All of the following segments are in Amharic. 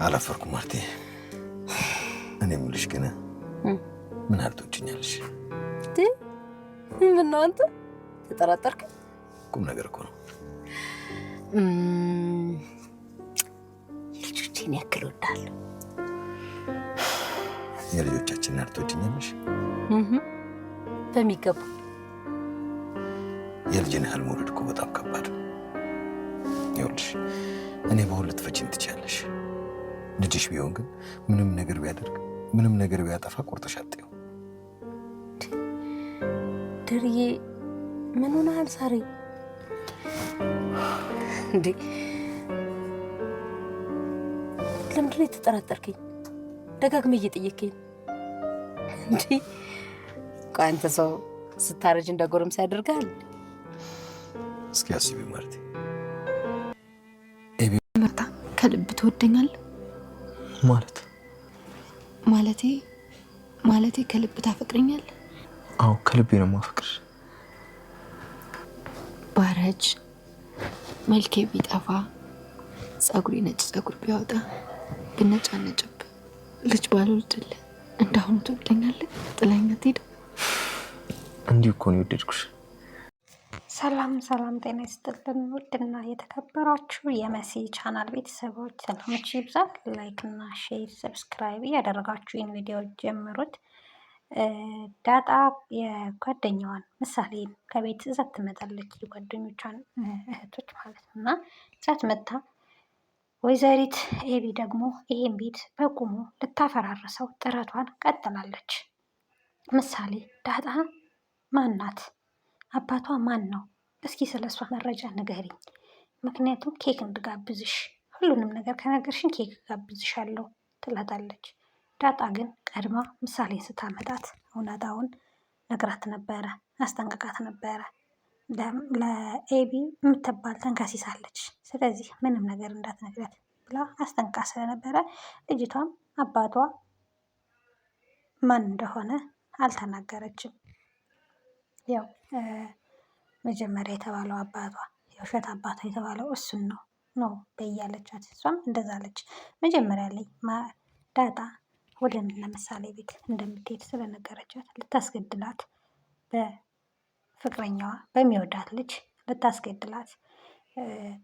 አላፈርኩም ማርቴ። እኔ የምልሽ ግን ምን አልቶችኛልሽ? ምን ነው አንተ ተጠራጠርክ? ቁም ነገር እኮ ነው። ልጆችን ያክል ወዳለሁ። የልጆቻችንን አልቶችኛልሽ? በሚገባ። የልጅን ያህል መውለድ እኮ በጣም ከባድ ነው። ይኸውልሽ እኔ በሁለት ፈቺን ትችያለሽ። ልጅሽ ቢሆን ግን ምንም ነገር ቢያደርግ ምንም ነገር ቢያጠፋ ቆርጠሽ አጥቂው። ድርዬ ምን ሆነሃል ዛሬ? እንዴ ለምንድን ነው የተጠራጠርከኝ? ደጋግመህ እየጠየከኝ እንዴ? ቆይ አንተ ሰው ስታረጅ እንደ ጎረምሳ ያደርጋል? እስኪ አስቢ ማርቴ። መርታ ከልብ ትወደኛለህ? ማለቴ ከልብ ታፈቅረኛለህ? አዎ ከልቤ ነው የማፈቅርሽ። ባረጅ፣ መልኬ ቢጠፋ፣ ጸጉሬ ነጭ ጸጉር ቢያወጣ፣ ብነጫነጭብ፣ ልጅ ባልወልድልህ እንዳሁኑ ትወደኛለህ? ጥላኝ አትሄድ? እንዲሁ እኮ ነው የወደድኩሽ። ሰላም ጤና ይስጥልን። ውድና የተከበራችሁ የመሲ ቻናል ቤተሰቦች ሰላማችሁ ይብዛ። ላይክ እና ሼር ሰብስክራይብ እያደረጋችሁ ይህን ቪዲዮ ጀምሩት። ዳጣ የጓደኛዋን ምሳሌን ከቤት እዛት ትመጣለች። የጓደኞቿን እህቶች ማለት ነው። እና እዛት መታ ወይዘሪት ኤቢ ደግሞ ይሄን ቤት በቁሙ ልታፈራርሰው ጥረቷን ቀጥላለች። ምሳሌ ዳጣ ማናት? አባቷ ማን ነው? እስኪ ስለሷ መረጃ ንገሪኝ። ምክንያቱም ኬክ እንድጋብዝሽ፣ ሁሉንም ነገር ከነገርሽን ኬክ ጋብዝሻለሁ ትላታለች። ዳጣ ግን ቀድማ ምሳሌን ስታመጣት እውነታውን ነግራት ነበረ፣ አስጠንቅቃት ነበረ። ለኤቢ የምትባል ተንከሲሳለች። ስለዚህ ምንም ነገር እንዳትነግራት ብላ አስጠንቅቃ ስለነበረ ልጅቷም አባቷ ማን እንደሆነ አልተናገረችም። ያው መጀመሪያ የተባለው አባቷ የውሸት አባቷ የተባለው እሱን ነው በያለቻት። እሷም እንደዛ አለች። መጀመሪያ ላይ ዳጣ ወደ ምሳሌ ቤት እንደምትሄድ ስለነገረቻት ልታስገድላት በፍቅረኛዋ በሚወዳት ልጅ ልታስገድላት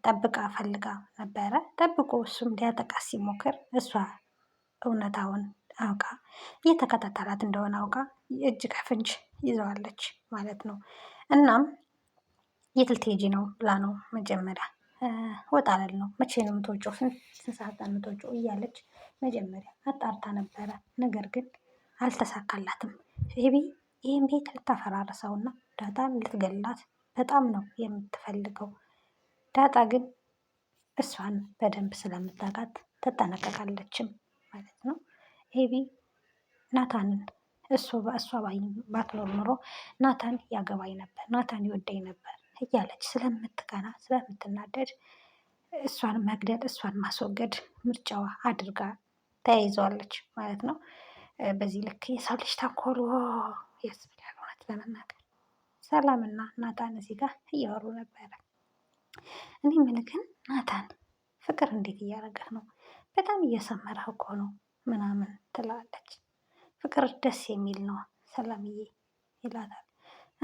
ጠብቃ ፈልጋ ነበረ። ጠብቆ እሱም ሊያጠቃት ሲሞክር እሷ እውነታውን አውቃ እየተከታተላት እንደሆነ አውቃ እጅ ከፍንጅ ይዘዋለች ማለት ነው። እናም የት ልትሄጂ ነው ብላ ነው መጀመሪያ ወጣ ልል ነው፣ መቼ ነው የምትወጪው፣ ስንት ሰዓት ነው የምትወጪው እያለች መጀመሪያ አጣርታ ነበረ። ነገር ግን አልተሳካላትም። ኤቢ ይህን ቤት ልታፈራርሰውና ዳጣን ልትገላት በጣም ነው የምትፈልገው። ዳጣ ግን እሷን በደንብ ስለምታውቃት ትጠነቀቃለችም ማለት ነው። ኤቢ ናታንን በእሷ ባትኖር ኖሮ ናታን ያገባኝ ነበር፣ ናታን ይወደኝ ነበር እያለች ስለምትቀና ስለምትናደድ እሷን መግደል እሷን ማስወገድ ምርጫዋ አድርጋ ተያይዘዋለች ማለት ነው። በዚህ ልክ የሰው ልጅ ተንኮል ያስብላል። እውነት ለመናገር ሰላምና ናታን እዚህ ጋር እያወሩ ነበረ። እኔ የምልህ ግን ናታን ፍቅር እንዴት እያደረገህ ነው? በጣም እየሰመረህ እኮ ነው ምናምን ትላለች። ፍቅር ደስ የሚል ነው ሰላምዬ ይላታል።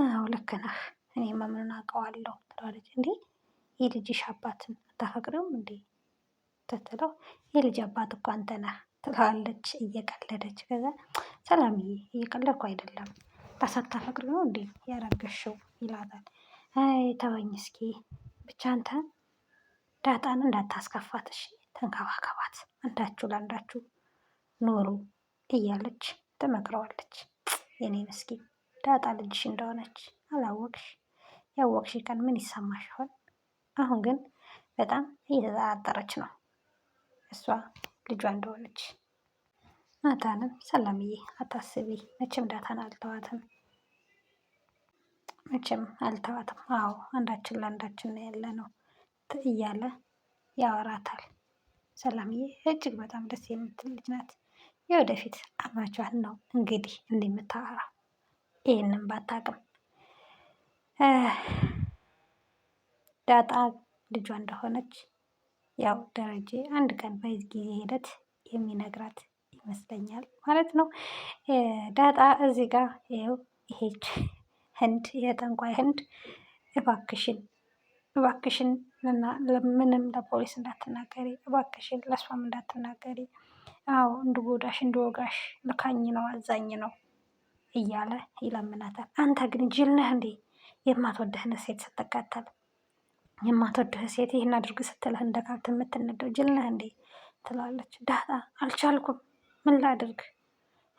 አዎ ልክ ነህ፣ እኔ ምን አውቀዋለሁ ትላለች። እንዴ የልጅሽ አባትን አታፈቅሪውም እንዴ ትትለው፣ የልጅ አባት እኮ አንተ ነህ ትላለች እየቀለደች። ከዛ ሰላምዬ እየቀለድኩ አይደለም፣ ሳታፈቅሪ ነው እንዴ ያረገሽው ይላታል። አይ ተወኝ እስኪ ብቻ አንተ ዳጣን እንዳታስከፋት እሺ፣ ተንከባከባት፣ አንዳችሁ ለአንዳችሁ ኑሩ እያለች ትመክረዋለች። የኔ ምስኪን ዳጣ ልጅሽ እንደሆነች አላወቅሽ? ያወቅሽ ቀን ምን ይሰማሽ ይሆን? አሁን ግን በጣም እየተጠራጠረች ነው እሷ ልጇ እንደሆነች። ናታንም ሰላምዬ አታስቢ፣ መቼም ዳጣን አልተዋትም፣ አዎ አንዳችን ለአንዳችን ነው ያለ ነው እያለ ያወራታል። ሰላምዬ እጅግ በጣም ደስ የምትል ልጅ ናት። የወደፊት አማቿን ነው እንግዲህ እንደምታወራው። ይህንን ባታውቅም ዳጣ ልጇ እንደሆነች ያው ደረጀ አንድ ቀን በዚህ ጊዜ ሂደት የሚነግራት ይመስለኛል ማለት ነው። ዳጣ እዚህ ጋር ይኸው ይሄች ህንድ የጠንቋይ ህንድ እባክሽን እባክሽን ምንም ለፖሊስ እንዳትናገሪ፣ እባክሽን ለእሷም እንዳትናገሪ፣ አዎ እንድጎዳሽ እንድወጋሽ ልካኝ ነው አዛኝ ነው እያለ ይለምናታል። አንተ ግን ጅል ነህ እንዴ? የማትወድህን ሴት ስትከተል የማትወድህ ሴት ይህን አድርግ ስትልህ እንደ ካብት የምትነደው ጅል ነህ እንዴ ትላለች። ዳጣ አልቻልኩም፣ ምን ላድርግ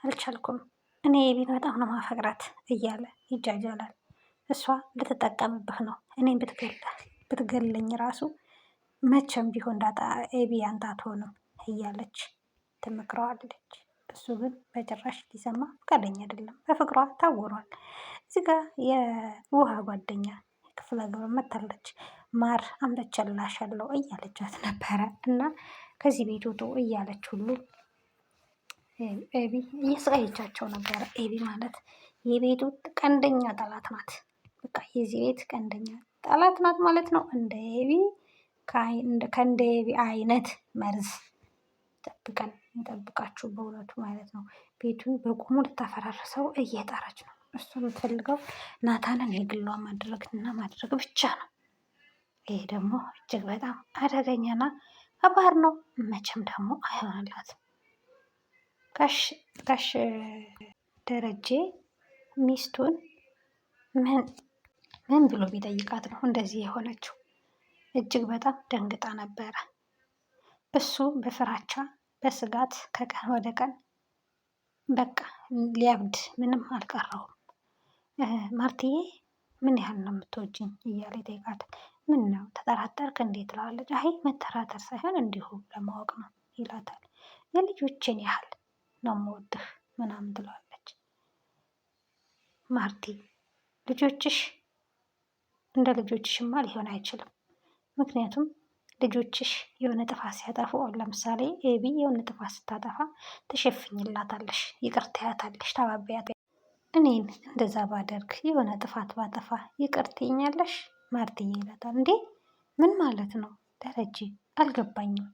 አልቻልኩም፣ እኔ ኤቢን በጣም ነው ማፈቅራት እያለ ይጃጃላል። እሷ ልትጠቀምብህ ነው፣ እኔም ብትገለኝ ራሱ መቼም ቢሆን ዳጣ ኤቢ አንተ አትሆንም እያለች ትመክረዋለች። እሱ ግን በጭራሽ ሊሰማ ፈቃደኛ አይደለም። በፍቅሯ ታውሯል። እዚህ ጋ የውሃ ጓደኛ ክፍለ ሀገር መታለች። ማር አምጥቼልሻለሁ እያለቻት ነበረ እና ከዚህ ቤት ውጡ እያለች ሁሉ ኤቢ እያስቀየቻቸው ነበረ። ኤቢ ማለት የቤቱ ቀንደኛ ጠላት ናት። በቃ የዚህ ቤት ቀንደኛ ጠላት ናት ማለት ነው። እንደ ኤቢ ከእንደ ኤቢ አይነት መርዝ ጠብቀን እንጠብቃችሁ በእውነቱ ማለት ነው። ቤቱን በቁሙ ልታፈራርሰው እየጣረች ነው። እሱ የምትፈልገው ናታንን የግሏ ማድረግና ማድረግ ብቻ ነው። ይሄ ደግሞ እጅግ በጣም አደገኛና ከባድ ነው። መቼም ደግሞ አይሆንላትም። ጋሽ ደረጀ ሚስቱን ምን ብሎ ቢጠይቃት ነው እንደዚህ የሆነችው? እጅግ በጣም ደንግጣ ነበረ። እሱ በፍራቻ በስጋት ከቀን ወደ ቀን በቃ ሊያብድ ምንም አልቀረውም። ማርትዬ ምን ያህል ነው የምትወጂኝ እያለ ይጠይቃታል። ምን ነው ተጠራጠርክ እንዴት ትለዋለች። አይ መጠራጠር ሳይሆን እንዲሁ ለማወቅ ነው ይላታል። የልጆችን ያህል ነው የምወድህ ምናምን ትለዋለች። ማርቲ ልጆችሽ እንደ ልጆችሽማ ሊሆን አይችልም። ምክንያቱም ልጆችሽ የሆነ ጥፋት ሲያጠፉ ለምሳሌ ኤቢ የሆነ ጥፋት ስታጠፋ ትሸፍኝላታለሽ፣ ይቅር ትያታለሽ፣ ታባቢያት። እኔን እንደዛ ባደርግ የሆነ ጥፋት ባጠፋ ይቅር ትይኛለሽ ማርትዬ ይላታል። እንዴ ምን ማለት ነው ደረጀ? አልገባኝም።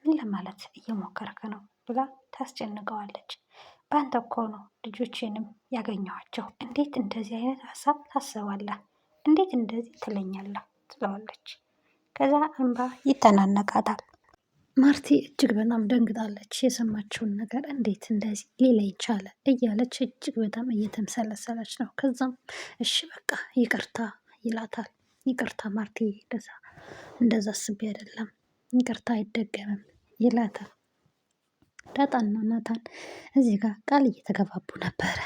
ምን ለማለት እየሞከርክ ነው ብላ ታስጨንቀዋለች። በአንተ እኮ ነው ልጆቼንም ያገኘኋቸው። እንዴት እንደዚህ አይነት ሀሳብ ታስባለህ? እንዴት እንደዚህ ትለኛለህ? ትለዋለች። ከዛ እንባ ይተናነቃታል። ማርቲ እጅግ በጣም ደንግጣለች። የሰማችውን ነገር እንዴት እንደዚህ ሌላ ይቻለ እያለች እጅግ በጣም እየተምሰለሰለች ነው። ከዛም እሺ በቃ ይቅርታ ይላታል። ይቅርታ ማርቲ እንደዛ አስቤ አይደለም፣ ይቅርታ አይደገምም ይላታል። ዳጣና ናታን እዚህ ጋር ቃል እየተገባቡ ነበረ።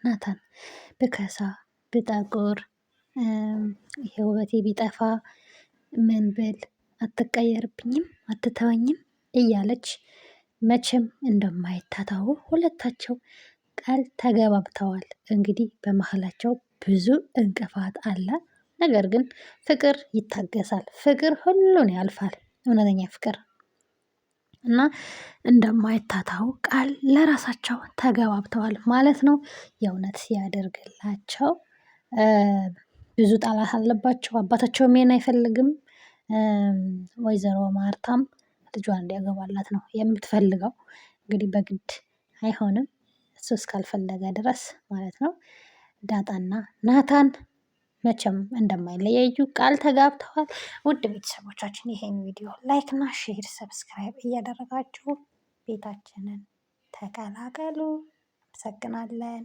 ናታን ብከሳ ብጠቁር ይሄ ውበቴ ቢጠፋ ምን ብል አትቀየርብኝም አትተወኝም እያለች መቼም እንደማይታታው ሁለታቸው ቃል ተገባብተዋል። እንግዲህ በመሀላቸው ብዙ እንቅፋት አለ። ነገር ግን ፍቅር ይታገሳል። ፍቅር ሁሉን ያልፋል። እውነተኛ ፍቅር እና እንደማይታታው ቃል ለራሳቸው ተገባብተዋል ማለት ነው። የእውነት ያደርግላቸው። ብዙ ጠላት አለባቸው። አባታቸውም ይሄን አይፈልግም። ወይዘሮ ማርታም ልጇን እንዲያገባላት ነው የምትፈልገው። እንግዲህ በግድ አይሆንም፣ እሱ እስካልፈለገ ድረስ ማለት ነው። ዳጣና ናታን መቼም እንደማይለያዩ ቃል ተጋብተዋል። ውድ ቤተሰቦቻችን ይሄን ቪዲዮ ላይክ እና ሼር፣ ሰብስክራይብ እያደረጋችሁ ቤታችንን ተቀላቀሉ። አመሰግናለን።